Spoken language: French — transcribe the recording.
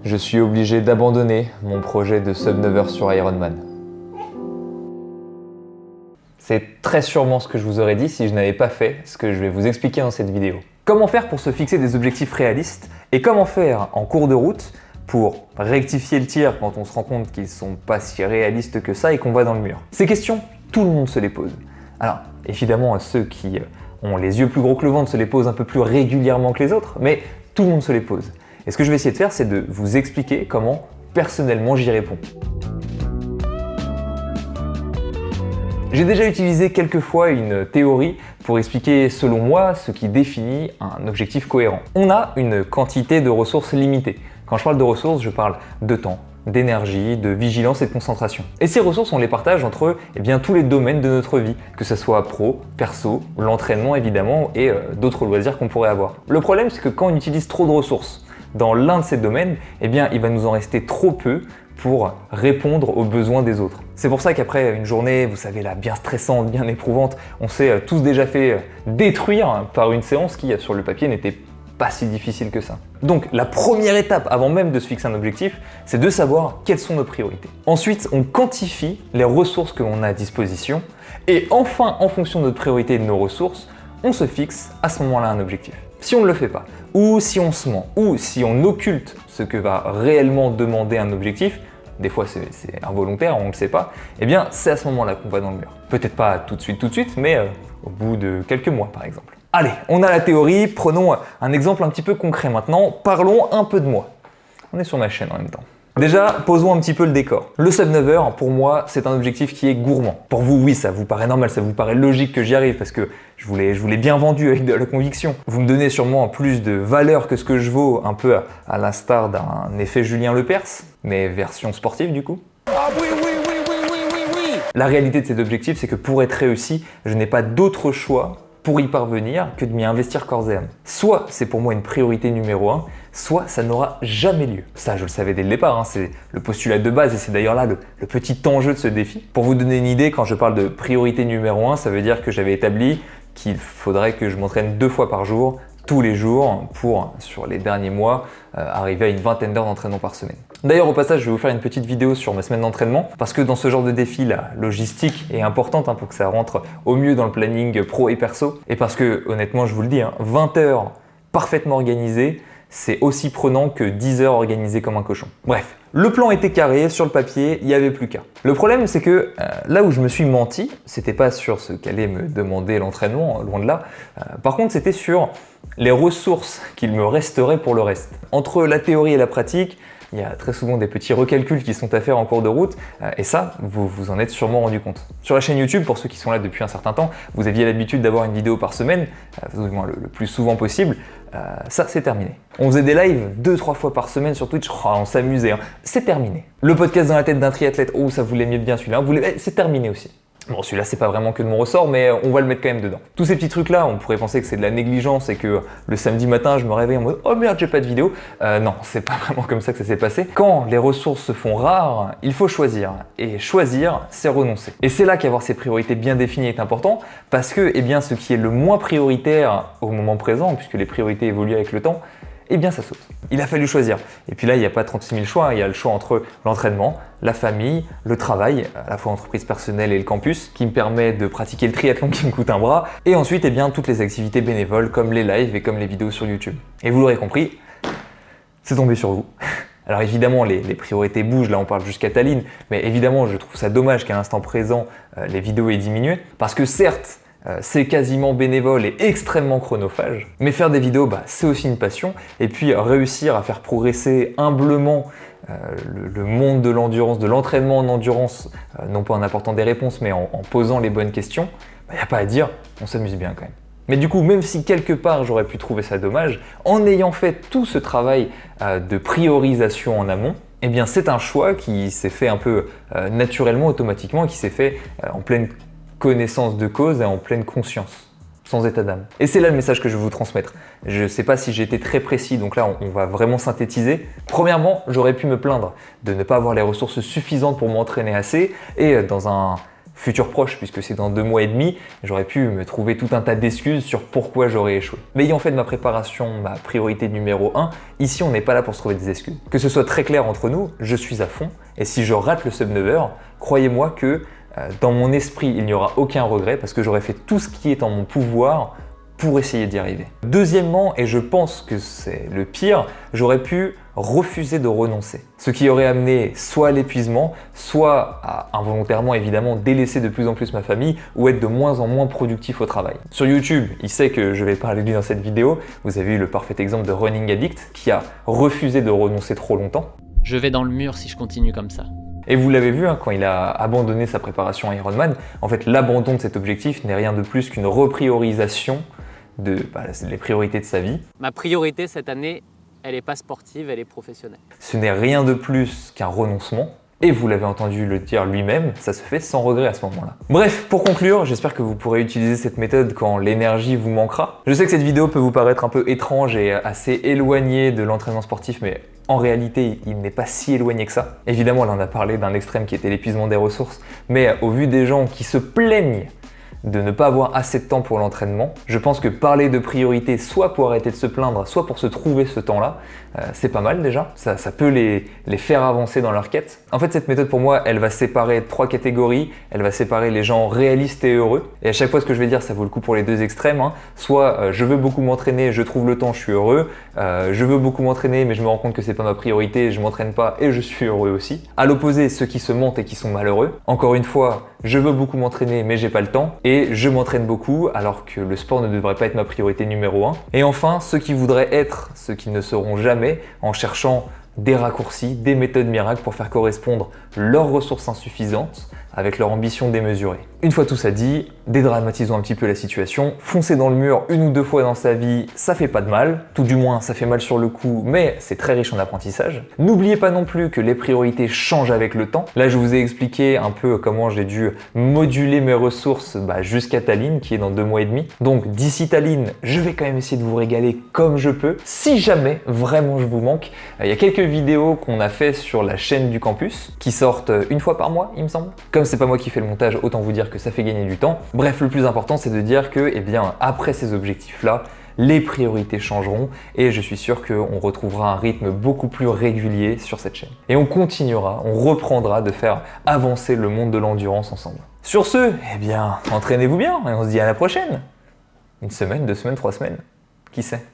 je suis obligé d'abandonner mon projet de sub-9 sur Ironman. C'est très sûrement ce que je vous aurais dit si je n'avais pas fait ce que je vais vous expliquer dans cette vidéo. Comment faire pour se fixer des objectifs réalistes et comment faire en cours de route pour rectifier le tir quand on se rend compte qu'ils ne sont pas si réalistes que ça et qu'on va dans le mur. Ces questions, tout le monde se les pose. Alors, évidemment, ceux qui ont les yeux plus gros que le ventre se les posent un peu plus régulièrement que les autres, mais tout le monde se les pose. Et ce que je vais essayer de faire, c'est de vous expliquer comment, personnellement, j'y réponds. J'ai déjà utilisé quelques fois une théorie pour expliquer, selon moi, ce qui définit un objectif cohérent. On a une quantité de ressources limitées. Quand je parle de ressources, je parle de temps, d'énergie, de vigilance et de concentration. Et ces ressources, on les partage entre tous les domaines de notre vie, que ce soit pro, perso, l'entraînement évidemment et d'autres loisirs qu'on pourrait avoir. Le problème, c'est que quand on utilise trop de ressources dans l'un de ces domaines, il va nous en rester trop peu pour répondre aux besoins des autres. C'est pour ça qu'après une journée, vous savez, là, bien stressante, bien éprouvante, on s'est tous déjà fait détruire par une séance qui, sur le papier, n'était pas si difficile que ça. Donc la première étape avant même de se fixer un objectif, c'est de savoir quelles sont nos priorités. Ensuite, on quantifie les ressources que l'on a à disposition et enfin, en fonction de notre priorité et de nos ressources, on se fixe à ce moment-là un objectif. Si on ne le fait pas, ou si on se ment, ou si on occulte ce que va réellement demander un objectif, des fois c'est involontaire, on ne le sait pas, c'est à ce moment-là qu'on va dans le mur. Peut-être pas tout de suite, mais au bout de quelques mois par exemple. Allez, on a la théorie, prenons un exemple un petit peu concret maintenant, parlons un peu de moi. On est sur ma chaîne en même temps. Déjà, posons un petit peu le décor. Le sub-9, pour moi, c'est un objectif qui est gourmand. Pour vous, oui, ça vous paraît normal, ça vous paraît logique que j'y arrive parce que je vous l'ai bien vendu avec de la conviction. Vous me donnez sûrement plus de valeur que ce que je vaux, un peu à l'instar d'un effet Julien Lepers, mais version sportive du coup. Ah oui. La réalité de cet objectif, c'est que pour être réussi, je n'ai pas d'autre choix pour y parvenir que de m'y investir corps et âme. Soit c'est pour moi une priorité numéro 1, soit ça n'aura jamais lieu. Ça, je le savais dès le départ, c'est le postulat de base et c'est d'ailleurs là le petit enjeu de ce défi. Pour vous donner une idée, quand je parle de priorité numéro 1, ça veut dire que j'avais établi qu'il faudrait que je m'entraîne 2 fois par jour, tous les jours, pour, sur les derniers mois, arriver à une vingtaine d'heures d'entraînement par semaine. D'ailleurs, au passage, je vais vous faire une petite vidéo sur ma semaine d'entraînement parce que dans ce genre de défi, la logistique est importante pour que ça rentre au mieux dans le planning pro et perso. Et parce que, honnêtement, je vous le dis, 20 heures parfaitement organisées, c'est aussi prenant que 10 heures organisées comme un cochon. Bref, le plan était carré, sur le papier, il n'y avait plus qu'à. Le problème, c'est que là où je me suis menti, c'était pas sur ce qu'allait me demander l'entraînement, loin de là. Par contre, c'était sur les ressources qu'il me resterait pour le reste. Entre la théorie et la pratique, il y a très souvent des petits recalculs qui sont à faire en cours de route et ça, vous vous en êtes sûrement rendu compte. Sur la chaîne YouTube, pour ceux qui sont là depuis un certain temps, vous aviez l'habitude d'avoir une vidéo par semaine, du moins le plus souvent possible. Ça, c'est terminé. On faisait des lives 2-3 fois par semaine sur Twitch, on s'amusait, c'est terminé. Le podcast dans la tête d'un triathlète, ça vous l'aimiez bien celui-là, c'est terminé aussi. Bon, celui-là, c'est pas vraiment que de mon ressort, mais on va le mettre quand même dedans. Tous ces petits trucs-là, on pourrait penser que c'est de la négligence et que le samedi matin, je me réveille en mode « Oh merde, j'ai pas de vidéo ». Non, c'est pas vraiment comme ça que ça s'est passé. Quand les ressources se font rares, il faut choisir. Et choisir, c'est renoncer. Et c'est là qu'avoir ses priorités bien définies est important parce que ce qui est le moins prioritaire au moment présent, puisque les priorités évoluent avec le temps, ça saute. Il a fallu choisir. Et puis là, il n'y a pas 36 000 choix. Il y a le choix entre l'entraînement, la famille, le travail, à la fois l'entreprise personnelle et le campus, qui me permet de pratiquer le triathlon qui me coûte un bras. Et ensuite, toutes les activités bénévoles comme les lives et comme les vidéos sur YouTube. Et vous l'aurez compris, c'est tombé sur vous. Alors évidemment, les priorités bougent. Là, on parle jusqu'à Tallinn. Mais évidemment, je trouve ça dommage qu'à l'instant présent, les vidéos aient diminué. Parce que certes, c'est quasiment bénévole et extrêmement chronophage. Mais faire des vidéos, c'est aussi une passion. Et puis réussir à faire progresser humblement le monde de l'endurance, de l'entraînement en endurance, non pas en apportant des réponses, mais en posant les bonnes questions, il n'y a pas à dire, on s'amuse bien quand même. Mais du coup, même si quelque part j'aurais pu trouver ça dommage, en ayant fait tout ce travail de priorisation en amont, c'est un choix qui s'est fait un peu naturellement, automatiquement, et qui s'est fait en pleine connaissance de cause et en pleine conscience, sans état d'âme. Et c'est là le message que je veux vous transmettre. Je ne sais pas si j'ai été très précis, donc là on va vraiment synthétiser. Premièrement, j'aurais pu me plaindre de ne pas avoir les ressources suffisantes pour m'entraîner assez et dans un futur proche, puisque c'est dans 2 mois et demi, j'aurais pu me trouver tout un tas d'excuses sur pourquoi j'aurais échoué. Mais ayant fait de ma préparation ma priorité numéro 1, ici on n'est pas là pour se trouver des excuses. Que ce soit très clair entre nous, je suis à fond, et si je rate le Sub-9 heures, croyez-moi que dans mon esprit, il n'y aura aucun regret parce que j'aurais fait tout ce qui est en mon pouvoir pour essayer d'y arriver. Deuxièmement, et je pense que c'est le pire, j'aurais pu refuser de renoncer. Ce qui aurait amené soit à l'épuisement, soit à involontairement évidemment délaisser de plus en plus ma famille ou être de moins en moins productif au travail. Sur YouTube, il sait que je vais parler de lui dans cette vidéo. Vous avez eu le parfait exemple de Running Addict qui a refusé de renoncer trop longtemps. Je vais dans le mur si je continue comme ça. Et vous l'avez vu, quand il a abandonné sa préparation à Ironman, en fait l'abandon de cet objectif n'est rien de plus qu'une repriorisation les priorités de sa vie. Ma priorité cette année, elle n'est pas sportive, elle est professionnelle. Ce n'est rien de plus qu'un renoncement. Et vous l'avez entendu le dire lui-même, ça se fait sans regret à ce moment-là. Bref, pour conclure, j'espère que vous pourrez utiliser cette méthode quand l'énergie vous manquera. Je sais que cette vidéo peut vous paraître un peu étrange et assez éloignée de l'entraînement sportif, mais en réalité, il n'est pas si éloigné que ça. Évidemment, là on a parlé d'un extrême qui était l'épuisement des ressources, mais au vu des gens qui se plaignent de ne pas avoir assez de temps pour l'entraînement, je pense que parler de priorité, soit pour arrêter de se plaindre, soit pour se trouver ce temps-là, c'est pas mal déjà. Ça peut les faire avancer dans leur quête. En fait, cette méthode pour moi, elle va séparer 3 catégories. Elle va séparer les gens réalistes et heureux. Et à chaque fois, ce que je vais dire, ça vaut le coup pour les 2 extrêmes. Soit je veux beaucoup m'entraîner, je trouve le temps, je suis heureux. Je veux beaucoup m'entraîner, mais je me rends compte que c'est pas ma priorité, je m'entraîne pas et je suis heureux aussi. À l'opposé, ceux qui se mentent et qui sont malheureux. Encore une fois, je veux beaucoup m'entraîner, mais j'ai pas le temps. Et je m'entraîne beaucoup, alors que le sport ne devrait pas être ma priorité numéro 1. Et enfin, ceux qui voudraient être ce qu'ils ne seront jamais, en cherchant des raccourcis, des méthodes miracles pour faire correspondre leurs ressources insuffisantes avec leur ambition démesurée. Une fois tout ça dit, dédramatisons un petit peu la situation, foncer dans le mur 1 ou 2 fois dans sa vie, ça fait pas de mal, tout du moins ça fait mal sur le coup, mais c'est très riche en apprentissage. N'oubliez pas non plus que les priorités changent avec le temps. Là je vous ai expliqué un peu comment j'ai dû moduler mes ressources jusqu'à Tallinn qui est dans 2 mois et demi. Donc d'ici Tallinn, je vais quand même essayer de vous régaler comme je peux. Si jamais vraiment je vous manque, il y a quelques vidéos qu'on a fait sur la chaîne du campus qui sortent 1 fois par mois il me semble. Comme c'est pas moi qui fais le montage, autant vous dire que ça fait gagner du temps. Bref, le plus important c'est de dire que après ces objectifs-là, les priorités changeront et je suis sûr qu'on retrouvera un rythme beaucoup plus régulier sur cette chaîne. Et on continuera, on reprendra de faire avancer le monde de l'endurance ensemble. Sur ce, entraînez-vous bien et on se dit à la prochaine. 1 semaine, 2 semaines, 3 semaines, qui sait ?